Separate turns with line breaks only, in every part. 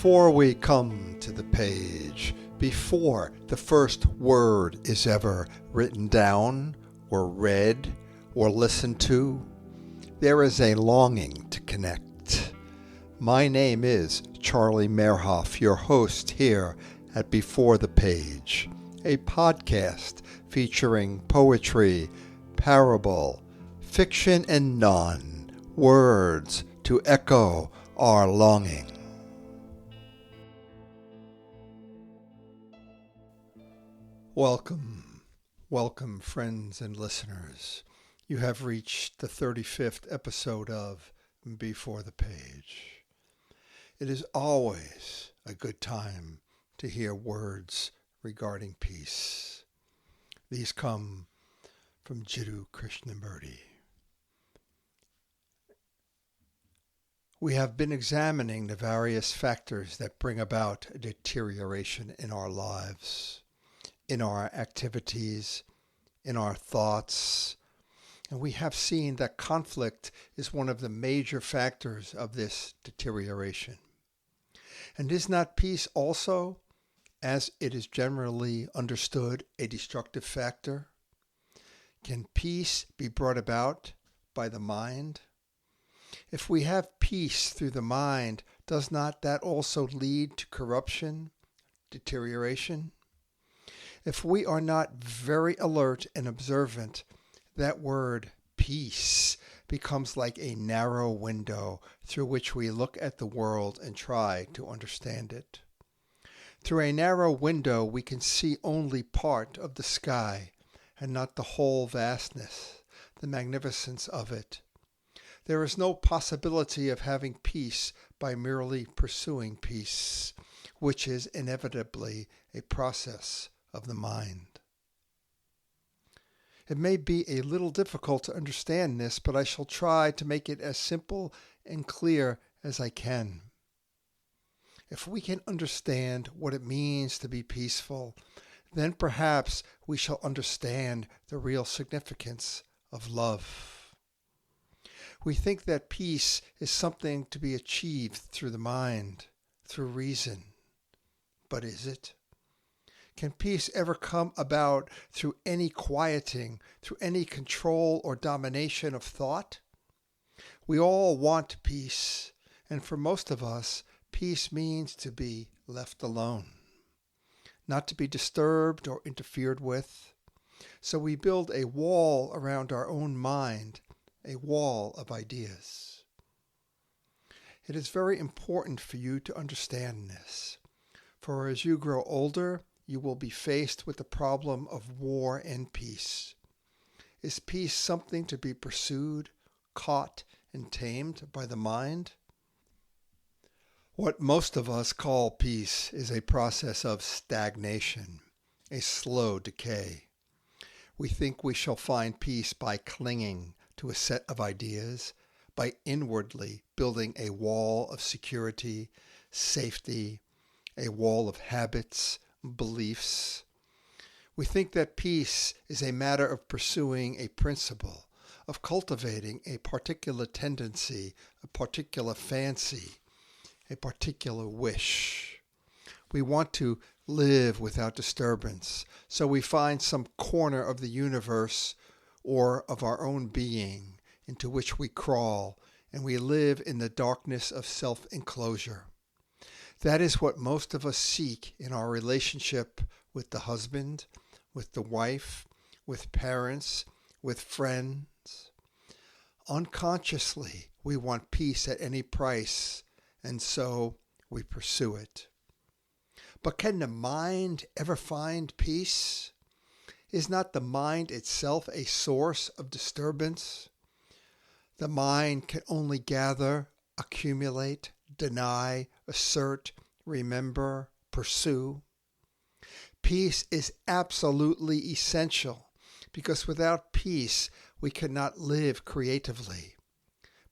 Before we come to the page, before the first word is ever written down or read or listened to, there is a longing to connect. My name is Charlie Mehrhoff, your host here at Before the Page, a podcast featuring poetry, parable, fiction, and words to echo our longing. Welcome, friends and listeners. You have reached the 35th episode of Before the Page. It is always a good time to hear words regarding peace. These come from Jiddu Krishnamurti. We have been examining the various factors that bring about deterioration in our lives, in our activities, in our thoughts, and we have seen that conflict is one of the major factors of this deterioration. And is not peace also, as it is generally understood, a destructive factor? Can peace be brought about by the mind? If we have peace through the mind, does not that also lead to corruption, deterioration? If we are not very alert and observant, that word peace becomes like a narrow window through which we look at the world and try to understand it. Through a narrow window, we can see only part of the sky and not the whole vastness, the magnificence of it. There is no possibility of having peace by merely pursuing peace, which is inevitably a process of the mind. It may be a little difficult to understand this, but I shall try to make it as simple and clear as I can. If we can understand what it means to be peaceful, then perhaps we shall understand the real significance of love. We think that peace is something to be achieved through the mind, through reason. But is it? Can peace ever come about through any quieting, through any control or domination of thought? We all want peace, and for most of us, peace means to be left alone, not to be disturbed or interfered with. So we build a wall around our own mind, a wall of ideas. It is very important for you to understand this, for as you grow older, you will be faced with the problem of war and peace. Is peace something to be pursued, caught, and tamed by the mind? What most of us call peace is a process of stagnation, a slow decay. We think we shall find peace by clinging to a set of ideas, by inwardly building a wall of security, safety, a wall of habits, beliefs. We think that peace is a matter of pursuing a principle, of cultivating a particular tendency, a particular fancy, a particular wish. We want to live without disturbance, so we find some corner of the universe or of our own being into which we crawl, and we live in the darkness of self-enclosure. That is what most of us seek in our relationship with the husband, with the wife, with parents, with friends. Unconsciously, we want peace at any price, and so we pursue it. But can the mind ever find peace? Is not the mind itself a source of disturbance? The mind can only gather, accumulate, deny, assert, remember, pursue. Peace is absolutely essential because without peace we cannot live creatively.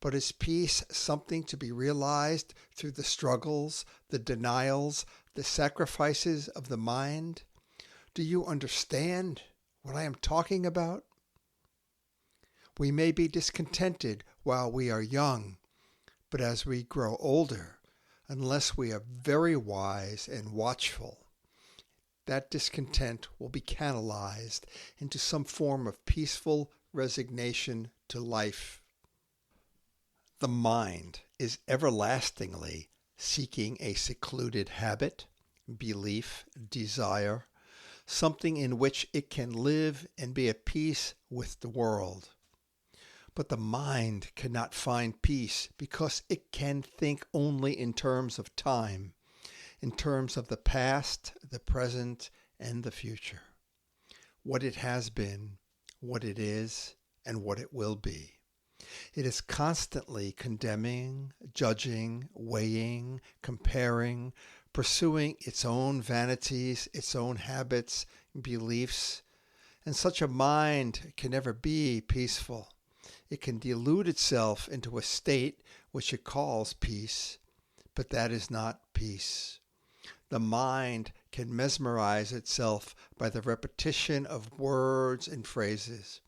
But is peace something to be realized through the struggles, the denials, the sacrifices of the mind? Do you understand what I am talking about? We may be discontented while we are young, but as we grow older, unless we are very wise and watchful, that discontent will be canalized into some form of peaceful resignation to life. The mind is everlastingly seeking a secluded habit, belief, desire, something in which it can live and be at peace with the world. But the mind cannot find peace because it can think only in terms of time, in terms of the past, the present, and the future. What it has been, what it is, and what it will be. It is constantly condemning, judging, weighing, comparing, pursuing its own vanities, its own habits, beliefs, and such a mind can never be peaceful. It can delude itself into a state which it calls peace, but that is not peace. The mind can mesmerize itself by the repetition of words and phrases,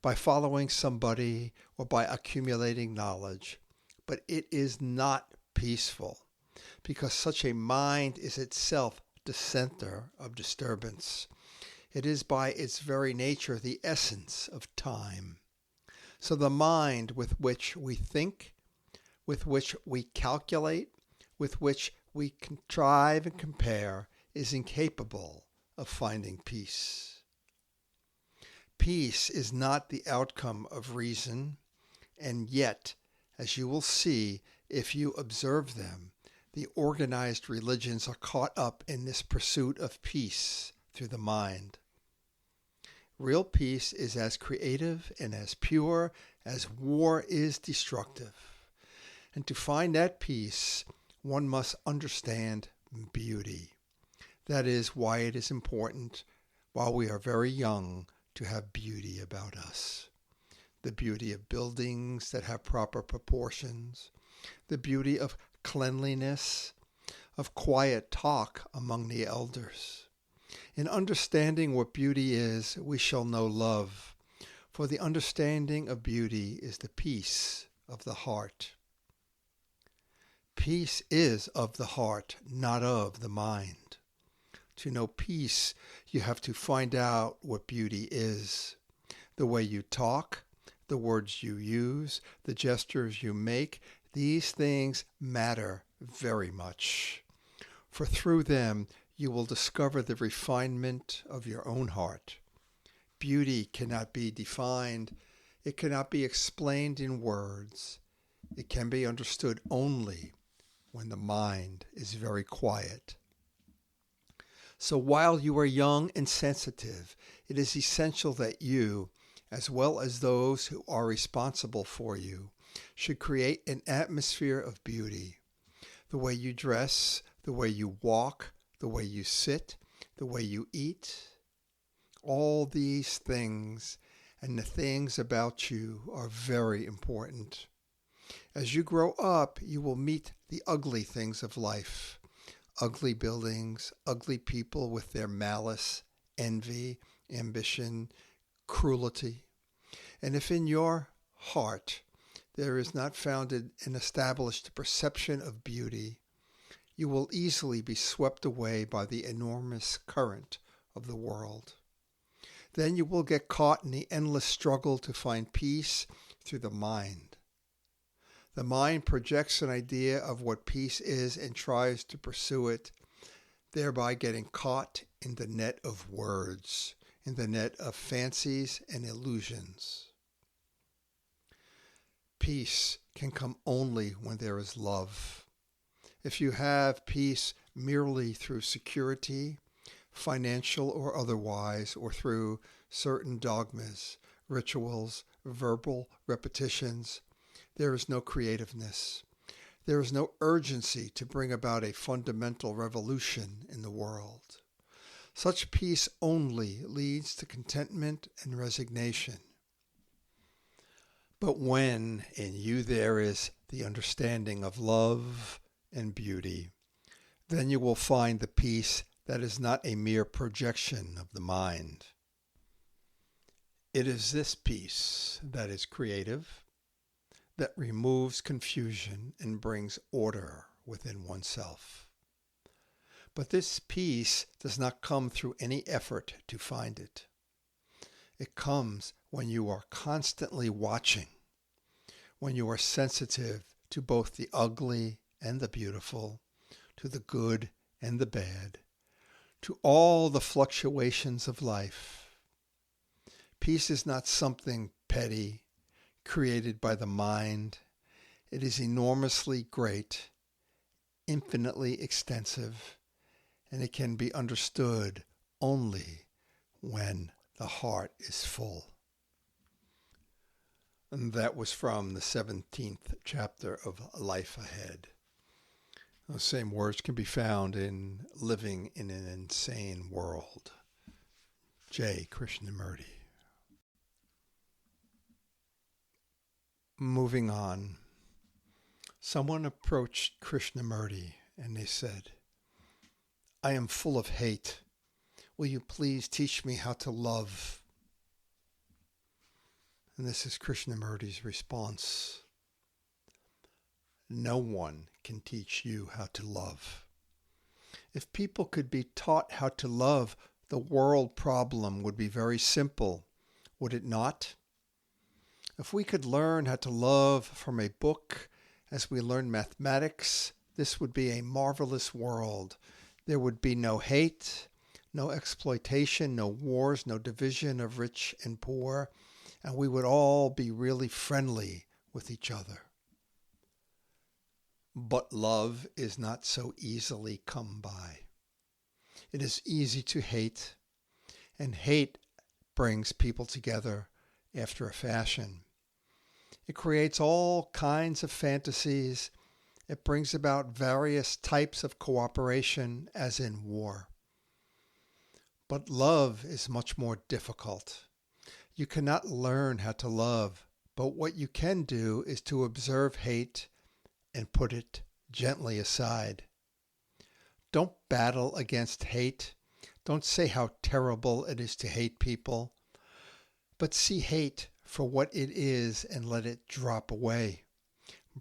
by following somebody, or by accumulating knowledge, but it is not peaceful, because such a mind is itself the center of disturbance. It is by its very nature the essence of time. So the mind with which we think, with which we calculate, with which we contrive and compare, is incapable of finding peace. Peace is not the outcome of reason, and yet, as you will see if you observe them, the organized religions are caught up in this pursuit of peace through the mind. Real peace is as creative and as pure as war is destructive. And to find that peace, one must understand beauty. That is why it is important, while we are very young, to have beauty about us. The beauty of buildings that have proper proportions, the beauty of cleanliness, of quiet talk among the elders. In understanding what beauty is, we shall know love, for the understanding of beauty is the peace of the heart. Peace is of the heart, not of the mind. To know peace, you have to find out what beauty is. The way you talk, the words you use, the gestures you make, these things matter very much. For through them, you will discover the refinement of your own heart. Beauty cannot be defined. It cannot be explained in words. It can be understood only when the mind is very quiet. So while you are young and sensitive, it is essential that you, as well as those who are responsible for you, should create an atmosphere of beauty. The way you dress, the way you walk, the way you sit, the way you eat, all these things and the things about you are very important. As you grow up, you will meet the ugly things of life. Ugly buildings, ugly people with their malice, envy, ambition, cruelty. And if in your heart there is not founded an established perception of beauty, you will easily be swept away by the enormous current of the world. Then you will get caught in the endless struggle to find peace through the mind. The mind projects an idea of what peace is and tries to pursue it, thereby getting caught in the net of words, in the net of fancies and illusions. Peace can come only when there is love. If you have peace merely through security, financial or otherwise, or through certain dogmas, rituals, verbal repetitions, there is no creativeness. There is no urgency to bring about a fundamental revolution in the world. Such peace only leads to contentment and resignation. But when in you there is the understanding of love and beauty, then you will find the peace that is not a mere projection of the mind. It is this peace that is creative, that removes confusion and brings order within oneself. But this peace does not come through any effort to find it. It comes when you are constantly watching, when you are sensitive to both the ugly and the beautiful, to the good and the bad, to all the fluctuations of life. Peace is not something petty, created by the mind. It is enormously great, infinitely extensive, and it can be understood only when the heart is full. And that was from the 17th chapter of Life Ahead. Those same words can be found in Living in an Insane World. J. Krishnamurti. Moving on. Someone approached Krishnamurti and they said, "I am full of hate. Will you please teach me how to love?" And this is Krishnamurti's response. No one can teach you how to love. If people could be taught how to love, the world problem would be very simple, would it not? If we could learn how to love from a book as we learn mathematics, this would be a marvelous world. There would be no hate, no exploitation, no wars, no division of rich and poor, and we would all be really friendly with each other. But love is not so easily come by. It is easy to hate, and hate brings people together after a fashion. It creates all kinds of fantasies. It brings about various types of cooperation, as in war. But love is much more difficult. You cannot learn how to love, but what you can do is to observe hate and put it gently aside. Don't battle against hate. Don't say how terrible it is to hate people, but see hate for what it is and let it drop away.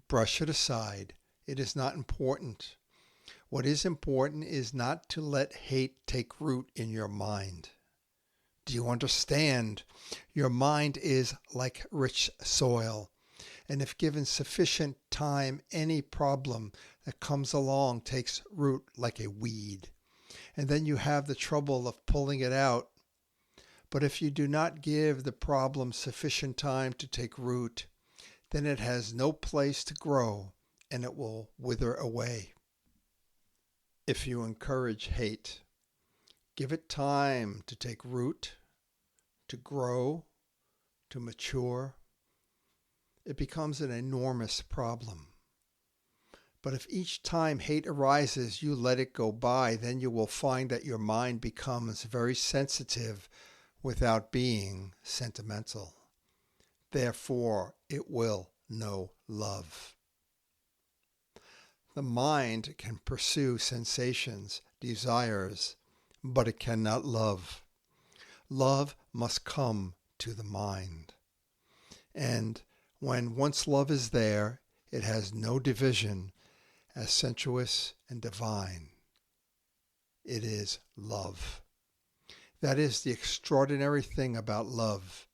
Brush it aside. It is not important. What is important is not to let hate take root in your mind. Do you understand? Your mind is like rich soil, and if given sufficient time, any problem that comes along takes root like a weed, and then you have the trouble of pulling it out. But if you do not give the problem sufficient time to take root, then it has no place to grow and it will wither away. If you encourage hate, give it time to take root, to grow, to mature, it becomes an enormous problem. But if each time hate arises, you let it go by, then you will find that your mind becomes very sensitive without being sentimental. Therefore, it will know love. The mind can pursue sensations, desires, but it cannot love. Love must come to the mind. And when once love is there, it has no division as sensuous and divine. It is love. That is the extraordinary thing about love.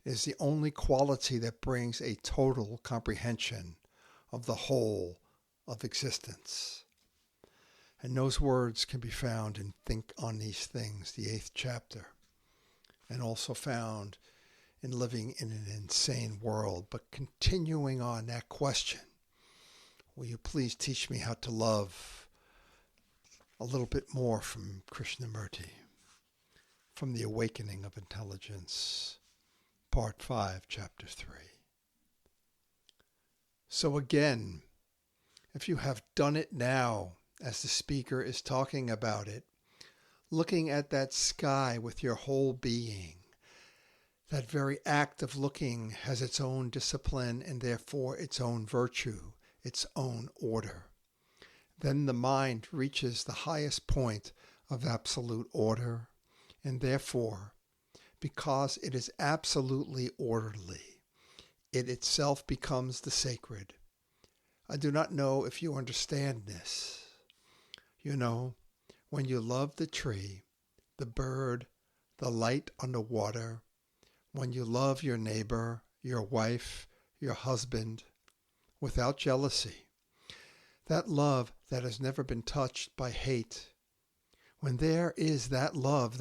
It is the only quality that brings a total comprehension of the whole of existence. And those words can be found in Think on These Things, the 8th chapter, and also found in Living in an Insane World. But continuing on that question, will you please teach me how to love? A little bit more from Krishnamurti, from The Awakening of Intelligence, Part 5, Chapter 3. So again, if you have done it now, as the speaker is talking about it, looking at that sky with your whole being, that very act of looking has its own discipline and therefore its own virtue, its own order. Then the mind reaches the highest point of absolute order, and therefore, because it is absolutely orderly, it itself becomes the sacred. I do not know if you understand this. You know, when you love the tree, the bird, the light on the water, when you love your neighbor, your wife, your husband, without jealousy, that love that has never been touched by hate, when there is that love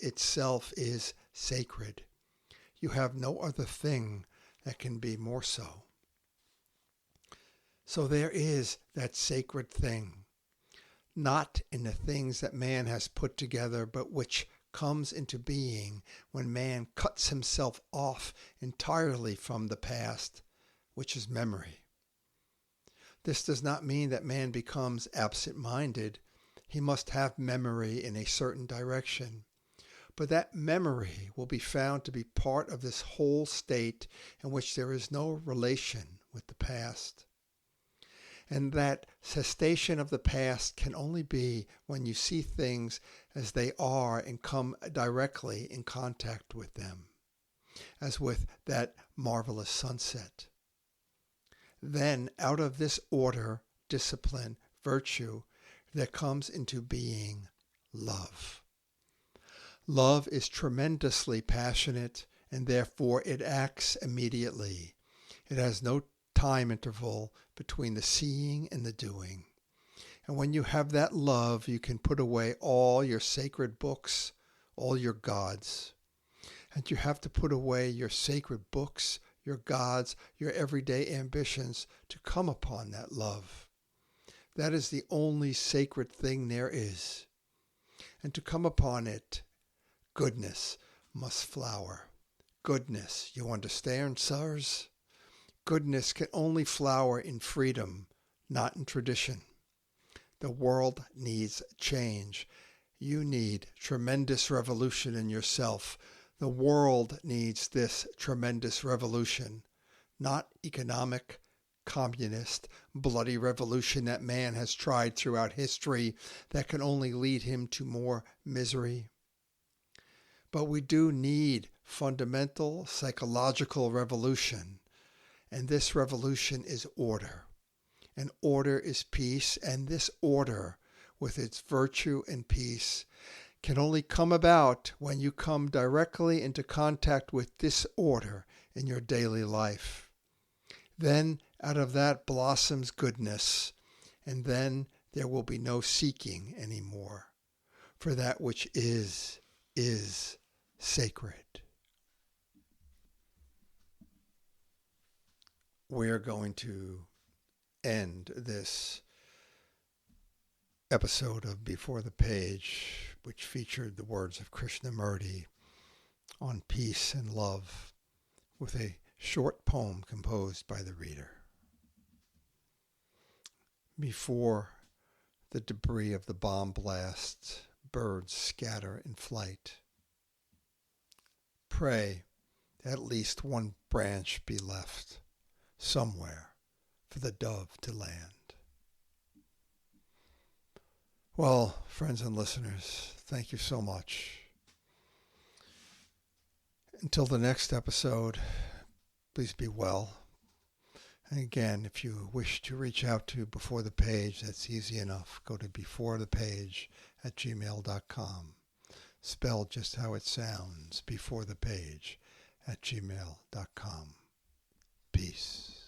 itself is sacred. You have no other thing that can be more so. So there is that sacred thing, not in the things that man has put together, but which comes into being when man cuts himself off entirely from the past, which is memory. This does not mean that man becomes absent-minded. He must have memory in a certain direction. But that memory will be found to be part of this whole state in which there is no relation with the past. And that cessation of the past can only be when you see things as they are and come directly in contact with them, as with that marvelous sunset. Then out of this order, discipline, virtue, there comes into being love. Love is tremendously passionate, and therefore it acts immediately. It has no time interval between the seeing and the doing. And when you have that love, you can put away all your sacred books, all your gods. And you have to put away your sacred books, your gods, your everyday ambitions to come upon that love. That is the only sacred thing there is. And to come upon it, goodness must flower. Goodness, you understand, sirs? Goodness can only flower in freedom, not in tradition. The world needs change. You need tremendous revolution in yourself. The world needs this tremendous revolution, not economic, communist, bloody revolution that man has tried throughout history that can only lead him to more misery. But we do need fundamental psychological revolution. And this revolution is order. And order is peace. And this order, with its virtue and peace, can only come about when you come directly into contact with this order in your daily life. Then out of that blossoms goodness. And then there will be no seeking anymore. For that which is sacred. We're going to end this episode of Before the Page, which featured the words of Krishnamurti on peace and love, with a short poem composed by the reader. Before the debris of the bomb blast, birds scatter in flight. Pray at least one branch be left somewhere for the dove to land. Well, friends and listeners, thank you so much. Until the next episode, please be well. And again, if you wish to reach out to Before the Page, that's easy enough. Go to beforethepage@gmail.com. Spelled just how it sounds, beforethepage@gmail.com. Peace.